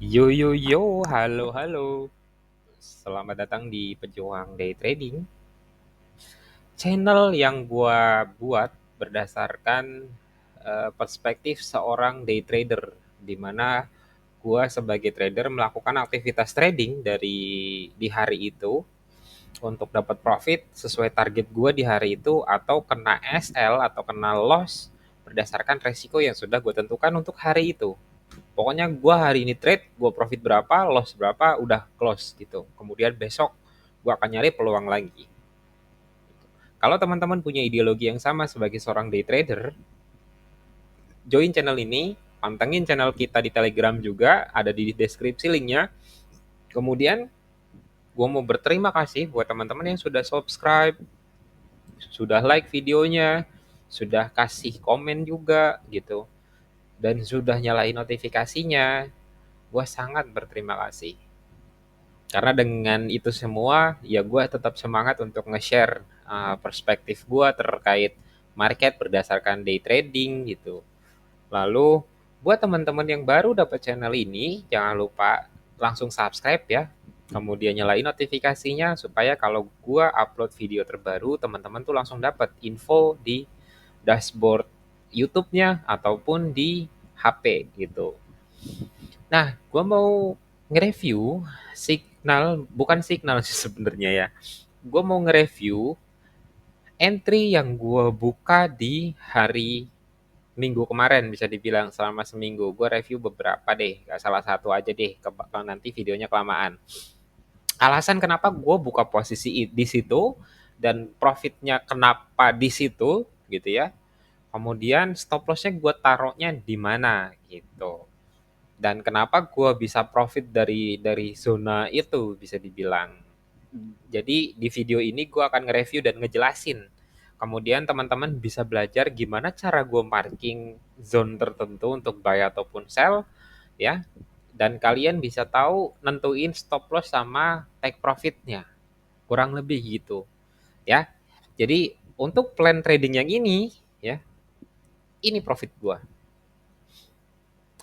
Yo yo yo, halo halo. Selamat datang di Pejuang Day Trading, channel yang gua buat berdasarkan perspektif seorang day trader, di mana gua sebagai trader melakukan aktivitas trading dari di hari itu untuk dapat profit sesuai target gua di hari itu atau kena SL atau kena loss berdasarkan resiko yang sudah gue tentukan untuk hari itu. Pokoknya gue hari ini trade, gue profit berapa, loss berapa, udah close gitu. Kemudian besok gue akan nyari peluang lagi. Kalau teman-teman punya ideologi yang sama sebagai seorang day trader, join channel ini, pantengin channel kita di Telegram juga, ada di deskripsi linknya. Kemudian gue mau berterima kasih buat teman-teman yang sudah subscribe, sudah like videonya, sudah kasih komen juga gitu, dan sudah nyalain notifikasinya. Gue sangat berterima kasih. Karena dengan itu semua, ya gue tetap semangat untuk nge-share perspektif gue terkait market berdasarkan day trading gitu. Lalu, buat teman-teman yang baru dapat channel ini, jangan lupa langsung subscribe ya. Kemudian nyalain notifikasinya supaya kalau gue upload video terbaru, teman-teman tuh langsung dapat info di dashboard YouTube-nya ataupun di HP gitu. Nah, gue mau nge-review signal, bukan signal sih sebenarnya ya. Gue mau nge-review entry yang gue buka di hari Minggu kemarin, bisa dibilang selama seminggu. Gue review beberapa deh, gak salah satu aja deh, kalau nanti videonya kelamaan. Alasan kenapa gue buka posisi di situ dan profitnya kenapa di situ gitu ya. Kemudian stop lossnya gue taruhnya di mana gitu. Dan kenapa gue bisa profit dari zona itu bisa dibilang. Jadi di video ini gue akan nge-review dan ngejelasin. Kemudian teman-teman bisa belajar gimana cara gue marking zone tertentu untuk buy ataupun sell ya. Dan kalian bisa tahu nentuin stop loss sama take profitnya. Kurang lebih gitu ya. Jadi untuk plan trading yang ini ya, ini profit gue.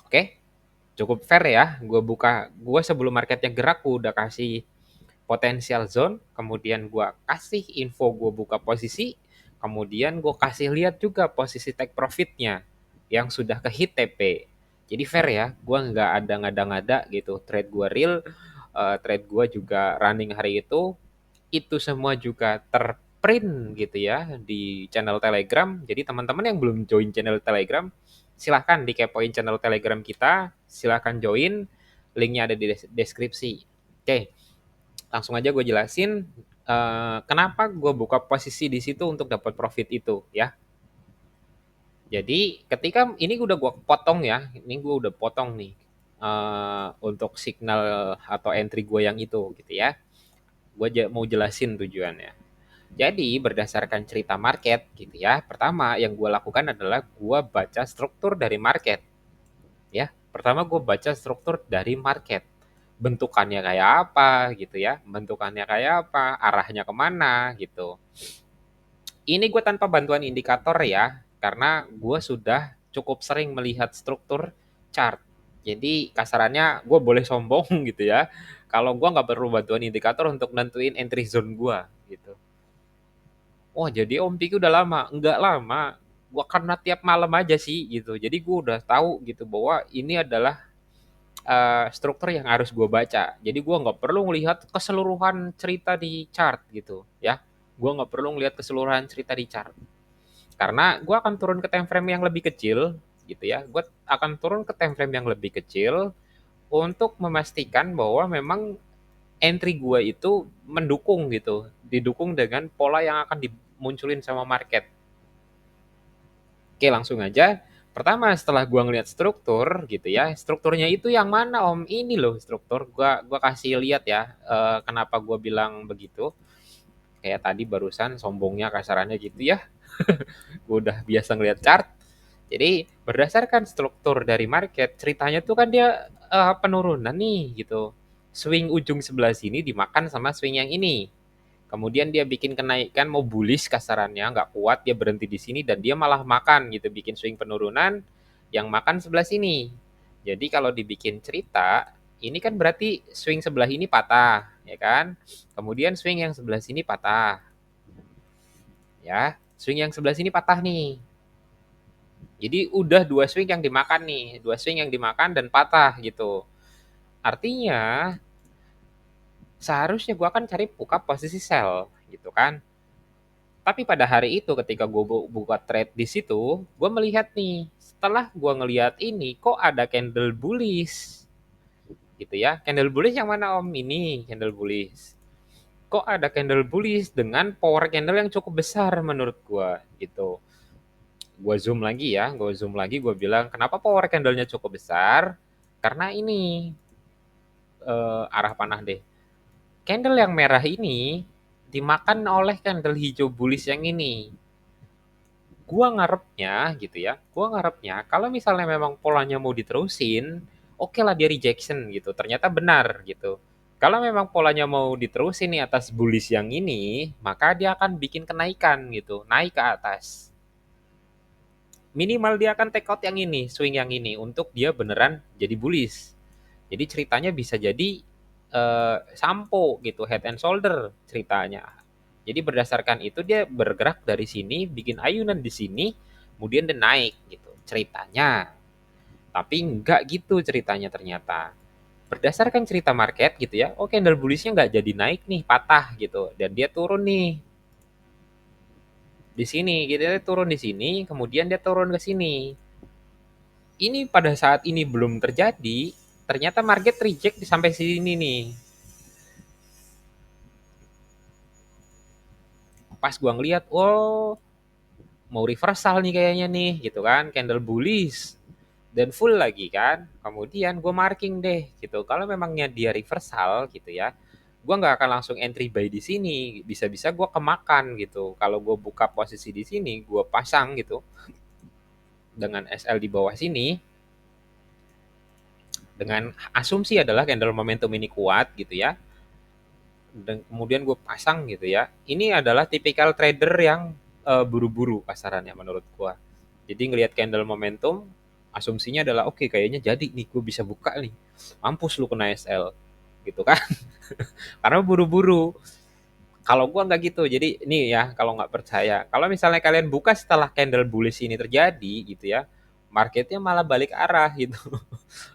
Oke, cukup fair ya. Gue sebelum marketnya gerak, gue udah kasih potensial zone, kemudian gue kasih info gue buka posisi, kemudian gue kasih lihat juga posisi take profitnya yang sudah ke hit TP. Jadi fair ya, gue nggak ada ngada-ngada gitu. Trade gue real, trade gue juga running hari itu semua juga terprint gitu ya di channel Telegram. Jadi teman-teman yang belum join channel Telegram, silahkan dikepoin channel Telegram kita, silahkan join, linknya ada di deskripsi. Oke, langsung aja gue jelasin kenapa gue buka posisi di situ untuk dapat profit itu ya. Jadi ketika ini udah gue potong ya, ini gue udah potong nih untuk signal atau entry gue yang itu gitu ya. Gue mau jelasin tujuannya. Jadi berdasarkan cerita market gitu ya, pertama yang gue lakukan adalah gue baca struktur dari market ya. Pertama gue baca struktur dari market, bentukannya kayak apa gitu ya, bentukannya kayak apa, arahnya kemana gitu. Ini gue tanpa bantuan indikator ya, karena gue sudah cukup sering melihat struktur chart. Jadi kasarannya gue boleh sombong gitu ya, kalau gue nggak perlu bantuan indikator untuk nentuin entry zone gue gitu. Wah, jadi Om Piki udah lama? Enggak lama. Gua karena tiap malam aja sih gitu. Jadi gue udah tahu gitu bahwa ini adalah struktur yang harus gue baca. Jadi gue nggak perlu ngelihat keseluruhan cerita di chart gitu ya. Gue nggak perlu ngelihat keseluruhan cerita di chart. Karena gue akan turun ke time frame yang lebih kecil gitu ya. Gue akan turun ke time frame yang lebih kecil untuk memastikan bahwa memang entry gue itu mendukung gitu, didukung dengan pola yang akan dimunculin sama market. Oke, langsung aja. Pertama, setelah gua ngeliat struktur gitu ya, strukturnya itu yang mana Om? Ini loh struktur. Gua kasih lihat ya, kenapa gua bilang begitu. Kayak tadi barusan sombongnya kasarannya gitu ya. Gua udah biasa ngeliat chart. Jadi berdasarkan struktur dari market, ceritanya tuh kan dia penurunan nih gitu. Swing ujung sebelah sini dimakan sama swing yang ini. Kemudian dia bikin kenaikan mau bullish kasarannya, nggak kuat, dia berhenti di sini dan dia malah makan gitu, bikin swing penurunan yang makan sebelah sini. Jadi kalau dibikin cerita, Ini kan berarti swing sebelah ini patah, ya kan? Kemudian swing yang sebelah sini patah, ya. Swing yang sebelah sini patah nih. Jadi udah dua swing yang dimakan nih, dua swing yang dimakan dan patah gitu. Artinya seharusnya gue akan cari buka posisi sell gitu kan. Tapi pada hari itu ketika gue buka trade di situ, gue melihat nih, setelah gue ngelihat ini, kok ada candle bullish gitu ya. Candle bullish yang mana om? Ini candle bullish. Kok ada candle bullish dengan power candle yang cukup besar menurut gue gitu. Gue zoom lagi ya, gue bilang kenapa power candlenya cukup besar? Karena ini arah panah deh. Candle yang merah ini dimakan oleh candle hijau bullish yang ini. Gua ngarepnya gitu ya, gua ngarepnya kalau misalnya memang polanya mau diterusin, oke lah dia rejection gitu, ternyata benar gitu. Kalau memang polanya mau diterusin nih atas bullish yang ini, maka dia akan bikin kenaikan gitu, naik ke atas. Minimal dia akan take out yang ini, swing yang ini untuk dia beneran jadi bullish. Jadi ceritanya bisa jadi sampo gitu, head and shoulder ceritanya. Jadi berdasarkan itu dia bergerak dari sini, bikin ayunan di sini, kemudian dia naik gitu ceritanya. Tapi enggak gitu ceritanya ternyata. Berdasarkan cerita market gitu ya, oke candle bullishnya nggak jadi naik nih, patah gitu. Dan dia turun nih di sini, gitu dia turun di sini, kemudian dia turun ke sini. Ini pada saat ini belum terjadi, ternyata market reject sampai sini nih. Pas gua ngeliat, oh mau reversal nih kayaknya nih gitu kan, candle bullish dan full lagi kan. Kemudian gue marking deh gitu. Kalau memangnya dia reversal gitu ya, gue nggak akan langsung entry buy di sini. Bisa-bisa gue kemakan gitu. Kalau gue buka posisi di sini, gue pasang gitu dengan SL di bawah sini, dengan asumsi adalah candle momentum ini kuat gitu ya. Dan kemudian gue pasang gitu ya. Ini adalah tipikal trader yang buru-buru kasarannya menurut gue. Jadi ngelihat candle momentum, asumsinya adalah oke kayaknya jadi nih gue bisa buka nih. Mampus lu kena SL gitu kan. Karena buru-buru. Kalau gua nggak gitu. Jadi ini ya kalau nggak percaya. Kalau misalnya kalian buka setelah candle bullish ini terjadi gitu ya, marketnya malah balik arah gitu.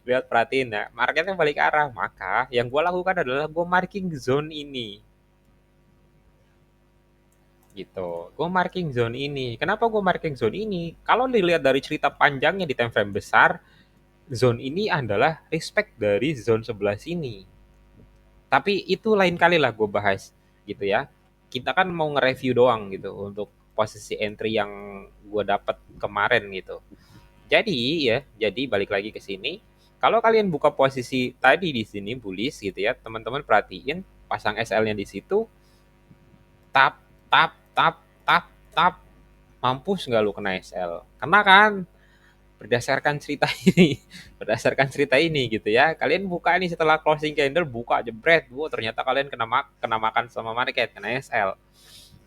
Lihat perhatiin ya, marketnya balik arah. Maka yang gua lakukan adalah gua marking zone ini gitu. Gue marking zone ini. Kenapa gue marking zone ini? Kalau dilihat dari cerita panjangnya di time frame besar, zone ini adalah respect dari zone sebelah sini. Tapi itu lain kali lah gue bahas gitu ya. Kita kan mau nge-review doang gitu untuk posisi entry yang gue dapat kemarin gitu. Jadi ya, jadi balik lagi ke sini. Kalau kalian buka posisi tadi di sini bullish gitu ya, teman-teman perhatiin pasang SL-nya di situ, tap tap tap tap tap, mampus nggak lu kena SL? Kena kan? Berdasarkan cerita ini, berdasarkan cerita ini gitu ya. Kalian buka ini setelah closing candle, buka jebret, wow, ternyata kalian kena makan sama market, kena SL.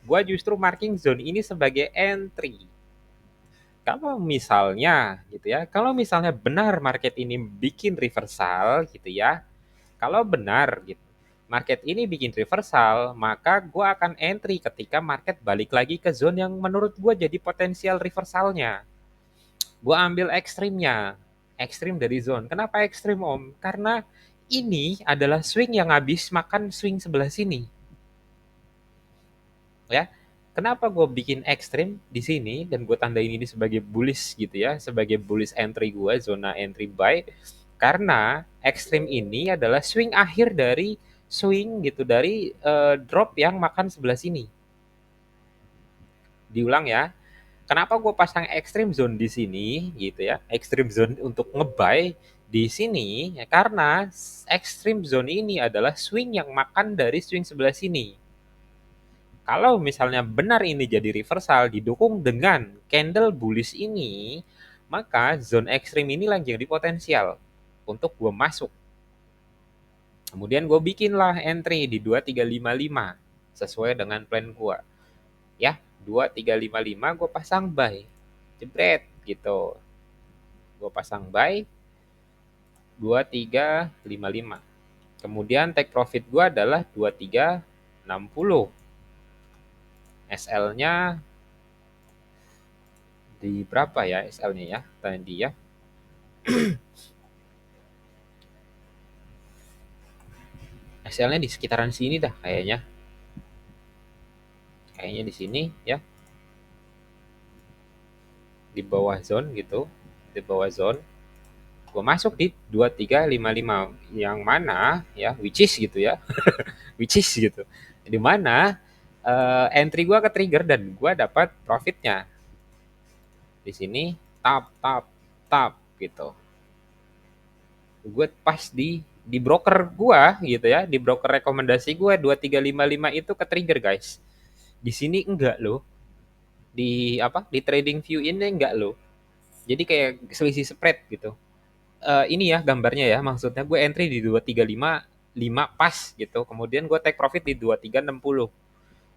Gua justru marking zone ini sebagai entry. Kalau misalnya gitu ya, kalau misalnya benar market ini bikin reversal gitu ya, kalau benar gitu, market ini bikin reversal, maka gua akan entry ketika market balik lagi ke zone yang menurut gua jadi potensial reversalnya. Gue ambil ekstrimnya, ekstrim dari zone. Kenapa ekstrim om? Karena ini adalah swing yang habis makan swing sebelah sini, ya. Kenapa gue bikin ekstrim di sini dan gue tandain ini sebagai bullish gitu ya, sebagai bullish entry gue, zona entry buy. Karena ekstrim ini adalah swing akhir dari swing gitu, dari drop yang makan sebelah sini. Diulang ya, kenapa gue pasang extreme zone di sini gitu ya, extreme zone untuk ngebuy di sini ya, karena extreme zone ini adalah swing yang makan dari swing sebelah sini. Kalau misalnya benar ini jadi reversal didukung dengan candle bullish ini, maka zone extreme ini yang jadi potensial untuk gue masuk. Kemudian gue bikinlah entry di 2355 sesuai dengan plan gue. Ya, 2355 gue pasang buy. Jebret gitu. Gue pasang buy, 2355. Kemudian take profit gue adalah 2360. SL-nya di berapa ya SL-nya ya tadi ya? SL-nya di sekitaran sini dah kayaknya. Kayaknya di sini ya, di bawah zone gitu. Di bawah zone. Gue masuk di 2355 yang mana ya, which is gitu ya. Which is gitu. Di mana entry gue ke trigger dan gue dapat profitnya. Di sini tap tap tap gitu. Gue pas di broker gua gitu ya, di broker rekomendasi gua 2355 itu ke trigger guys. Di sini enggak loh. Di apa? Di trading view ini enggak loh. Jadi kayak selisih spread gitu. Ini ya gambarnya ya, maksudnya gue entry di 2355 pas gitu. Kemudian gue take profit di 2360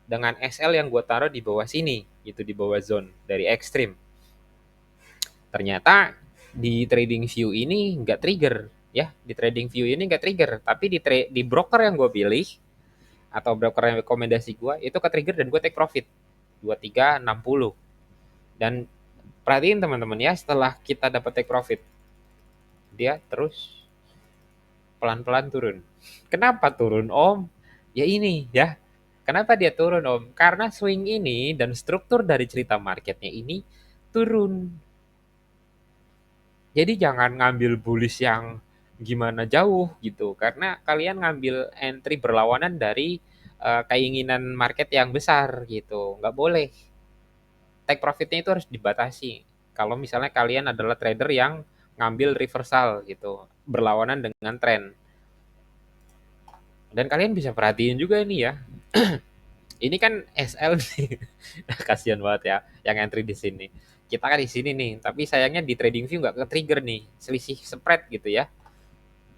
dengan SL yang gue taruh di bawah sini gitu, di bawah zone dari ekstrim. Ternyata di trading view ini nggak trigger ya, di trading view ini nggak trigger, tapi di broker yang gue pilih atau broker yang rekomendasi gue itu ke trigger dan gue take profit 2360. Dan perhatiin teman-teman ya, setelah kita dapat take profit dia terus pelan-pelan turun. Kenapa turun om? Ya ini ya, kenapa dia turun om? Karena swing ini dan struktur dari cerita marketnya ini turun. Jadi jangan ngambil bullish yang gimana jauh gitu, karena kalian ngambil entry berlawanan dari keinginan market yang besar gitu. Nggak boleh. Take profitnya itu harus dibatasi. Kalau misalnya kalian adalah trader yang ngambil reversal gitu, berlawanan dengan tren. Dan kalian bisa perhatiin juga ini ya. Ini kan SL nih. Kasihan banget ya yang entry di sini. Kita kan di sini nih, tapi sayangnya di trading view nggak ke trigger nih, selisih spread gitu ya.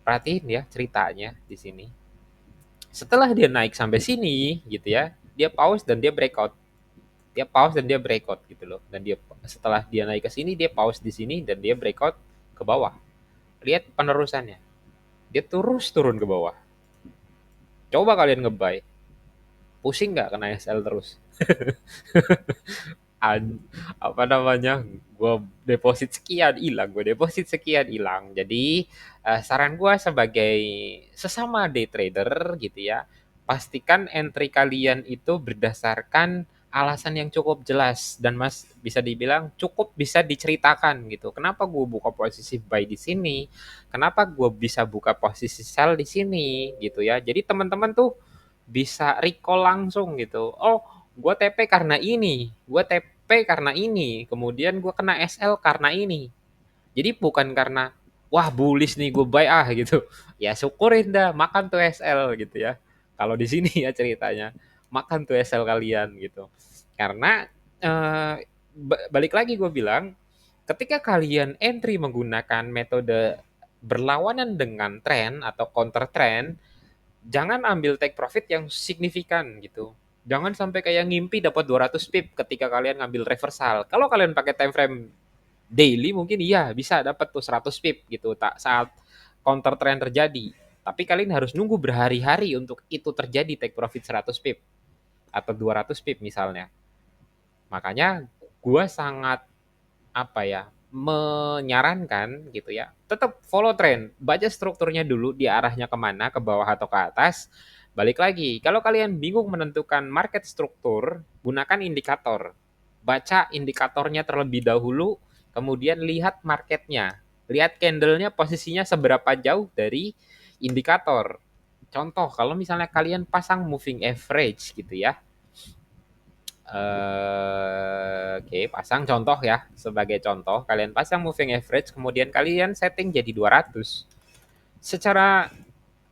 Perhatiin ya ceritanya di sini. Setelah dia naik sampai sini gitu ya, dia pause dan dia breakout. Dia pause dan dia breakout gitu loh. Dan dia setelah dia naik ke sini, dia pause di sini dan dia breakout ke bawah. Lihat penerusannya. Dia terus turun ke bawah. Coba kalian ngebuy. Pusing nggak kena SL terus? Apa namanya, gue deposit sekian hilang, gue deposit sekian hilang. Jadi saran gue sebagai sesama day trader gitu ya, pastikan entry kalian itu berdasarkan alasan yang cukup jelas dan mas bisa dibilang cukup bisa diceritakan gitu. Kenapa gue buka posisi buy di sini? Kenapa gue bisa buka posisi sell di sini gitu ya. Jadi teman-teman tuh bisa recall langsung gitu. Oh, gue TP karena ini, gue TP karena ini, kemudian gue kena SL karena ini. Jadi bukan karena wah bullish nih gue buy gitu. Ya syukurin dah, makan tuh SL gitu ya. Kalau di sini ya ceritanya, makan tuh SL kalian gitu. Karena eh, balik lagi gue bilang, ketika kalian entry menggunakan metode berlawanan dengan tren atau counter trend, jangan ambil take profit yang signifikan gitu. Jangan sampai kayak ngimpi dapat 200 pip ketika kalian ngambil reversal. Kalau kalian pakai time frame daily mungkin iya bisa dapat tuh 100 pip gitu tak saat counter trend terjadi. Tapi kalian harus nunggu berhari-hari untuk itu terjadi take profit 100 pip atau 200 pip misalnya. Makanya gua sangat apa ya, menyarankan gitu ya, tetap follow trend, baca strukturnya dulu, di arahnya kemana, ke bawah atau ke atas. Balik lagi, kalau kalian bingung menentukan market struktur, gunakan indikator. Baca indikatornya terlebih dahulu, kemudian lihat marketnya. Lihat candlenya posisinya seberapa jauh dari indikator. Contoh, kalau misalnya kalian pasang moving average gitu ya, oke, pasang contoh ya. Sebagai contoh, kalian pasang moving average, kemudian kalian setting jadi 200. Secara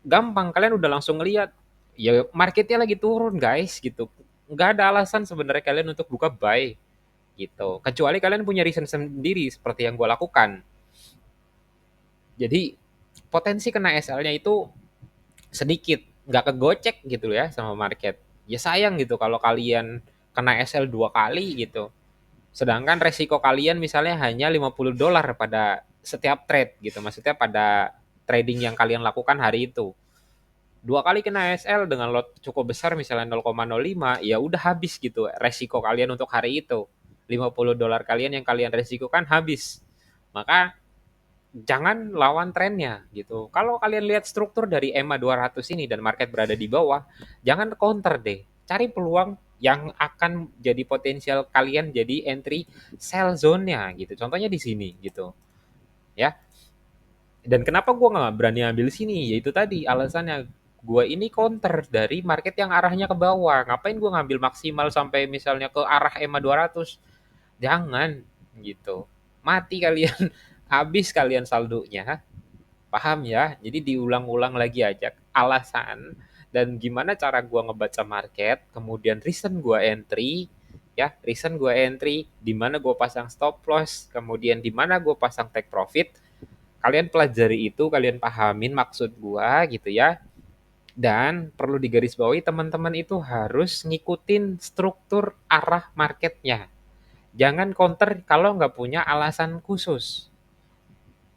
gampang, kalian udah langsung ngeliat, ya marketnya lagi turun guys, gitu. Nggak ada alasan sebenarnya kalian untuk buka buy, gitu. Kecuali kalian punya reason sendiri, seperti yang gue lakukan. Jadi, potensi kena SL-nya itu sedikit, nggak kegocek gitu ya sama market. Ya sayang gitu kalau kalian kena SL 2 kali gitu. Sedangkan resiko kalian misalnya hanya $50 pada setiap trade gitu. Maksudnya pada trading yang kalian lakukan hari itu. Dua kali kena ASL dengan lot cukup besar misalnya 0,05, ya udah habis gitu resiko kalian untuk hari itu. $50 kalian yang kalian resikokan habis. Maka jangan lawan trennya gitu. Kalau kalian lihat struktur dari EMA 200 ini dan market berada di bawah, jangan counter deh. Cari peluang yang akan jadi potensial kalian jadi entry sell zone-nya gitu. Contohnya di sini gitu. Ya. Dan kenapa gue nggak berani ambil sini? Yaitu tadi alasannya gue ini counter dari market yang arahnya ke bawah. Ngapain gue ngambil maksimal sampai misalnya ke arah EMA 200? Jangan gitu. Mati kalian, habis kalian saldonya. Paham ya? Jadi diulang-ulang lagi aja alasan dan gimana cara gua ngebaca market, kemudian reason gua entry, ya, reason gua entry, di mana gua pasang stop loss, kemudian di mana gua pasang take profit. Kalian pelajari itu, kalian pahamin maksud gua gitu ya. Dan perlu digarisbawahi teman-teman itu harus ngikutin struktur arah marketnya. Jangan counter kalau nggak punya alasan khusus.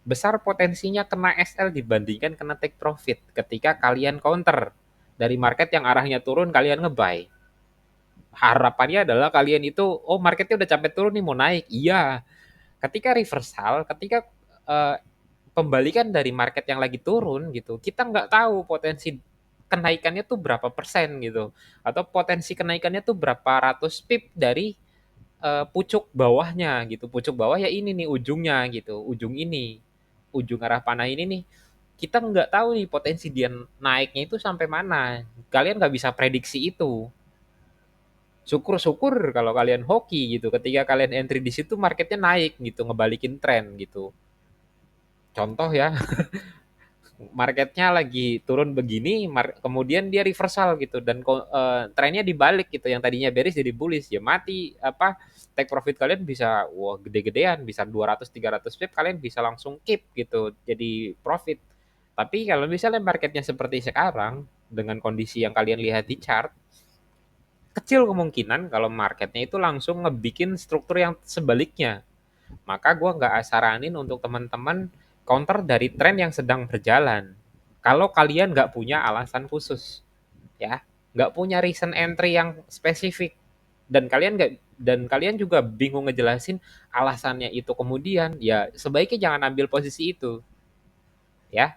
Besar potensinya kena SL dibandingkan kena take profit ketika kalian counter dari market yang arahnya turun kalian ngebuy. Harapannya adalah kalian itu, oh marketnya udah capek turun nih mau naik. Iya, ketika reversal, ketika eh, pembalikan dari market yang lagi turun gitu, kita nggak tahu potensi kenaikannya tuh berapa persen gitu, atau potensi kenaikannya tuh berapa ratus pip dari pucuk bawahnya gitu. Pucuk bawah ya ini nih ujungnya gitu, ujung ini, ujung arah panah ini nih. Kita nggak tahu nih potensi dia naiknya itu sampai mana. Kalian nggak bisa prediksi itu. Syukur-syukur kalau kalian hoki gitu. Ketika kalian entry di situ marketnya naik gitu, ngebalikin tren gitu. Contoh ya, marketnya lagi turun begini, kemudian dia reversal gitu dan trennya dibalik gitu, yang tadinya bearish jadi bullish, ya mati apa take profit kalian bisa wah gede-gedean, bisa 200-300 pip kalian bisa langsung keep gitu jadi profit. Tapi kalau misalnya marketnya seperti sekarang dengan kondisi yang kalian lihat di chart, kecil kemungkinan kalau marketnya itu langsung ngebikin struktur yang sebaliknya. Maka gue nggak saranin untuk teman-teman counter dari tren yang sedang berjalan. Kalau kalian nggak punya alasan khusus, ya, nggak punya reason entry yang spesifik, dan kalian juga bingung ngejelasin alasannya itu, kemudian ya sebaiknya jangan ambil posisi itu, ya.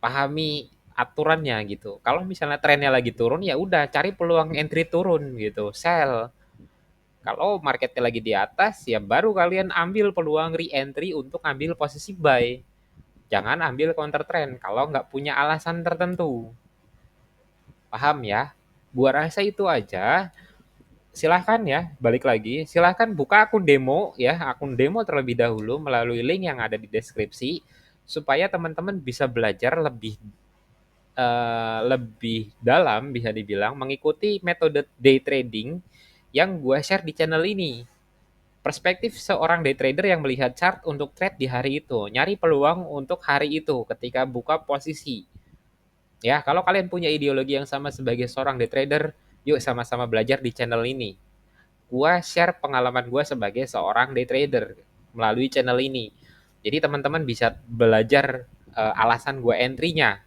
Pahami aturannya gitu. Kalau misalnya trennya lagi turun, ya udah cari peluang entry turun gitu, sell. Kalau marketnya lagi di atas, ya baru kalian ambil peluang re-entry untuk ambil posisi buy. Jangan ambil counter trend kalau nggak punya alasan tertentu. Paham ya? Gua rasa itu aja. Silahkan ya, balik lagi. Silahkan buka akun demo ya, akun demo terlebih dahulu melalui link yang ada di deskripsi supaya teman-teman bisa belajar lebih dalam bisa dibilang mengikuti metode day trading yang gua share di channel ini. Perspektif seorang day trader yang melihat chart untuk trade di hari itu, nyari peluang untuk hari itu ketika buka posisi. Ya, kalau kalian punya ideologi yang sama sebagai seorang day trader, yuk sama-sama belajar di channel ini. Gua share pengalaman gua sebagai seorang day trader melalui channel ini. Jadi teman-teman bisa belajar alasan gua entry-nya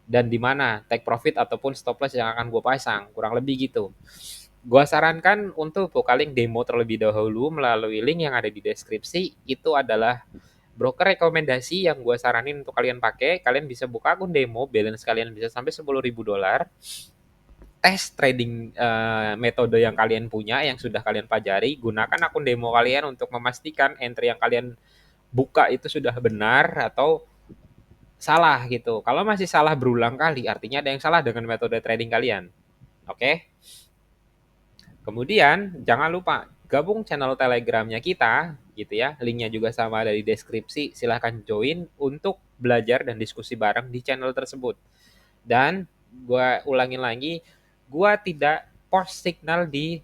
dan di mana take profit ataupun stop loss yang akan gue pasang, kurang lebih gitu. Gua sarankan untuk buka link demo terlebih dahulu melalui link yang ada di deskripsi. Itu adalah broker rekomendasi yang gue saranin untuk kalian pakai. Kalian bisa buka akun demo, balance kalian bisa sampai $10.000. Tes trading metode yang kalian punya, yang sudah kalian pelajari. Gunakan akun demo kalian untuk memastikan entry yang kalian buka itu sudah benar atau salah gitu. Kalau masih salah berulang kali, artinya ada yang salah dengan metode trading kalian. Oke? Kemudian jangan lupa gabung channel Telegramnya kita gitu ya. Linknya juga sama ada di deskripsi. Silahkan join untuk belajar dan diskusi bareng di channel tersebut. Dan gue ulangin lagi, gue tidak post signal di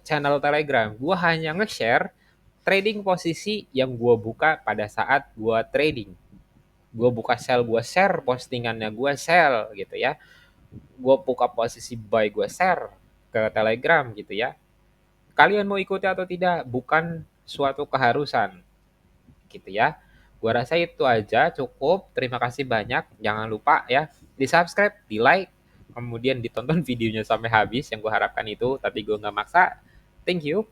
channel Telegram. Gue hanya nge-share trading posisi yang gue buka pada saat gue trading. Gue buka sell, gue share postingannya, gue sell gitu ya. Gue buka posisi buy, gue share ke Telegram gitu ya. Kalian mau ikuti atau tidak bukan suatu keharusan gitu ya. Gua rasa itu aja cukup. Terima kasih banyak. Jangan lupa ya di-subscribe, di-like, kemudian ditonton videonya sampai habis yang gue harapkan itu, tapi gue nggak maksa. Thank you.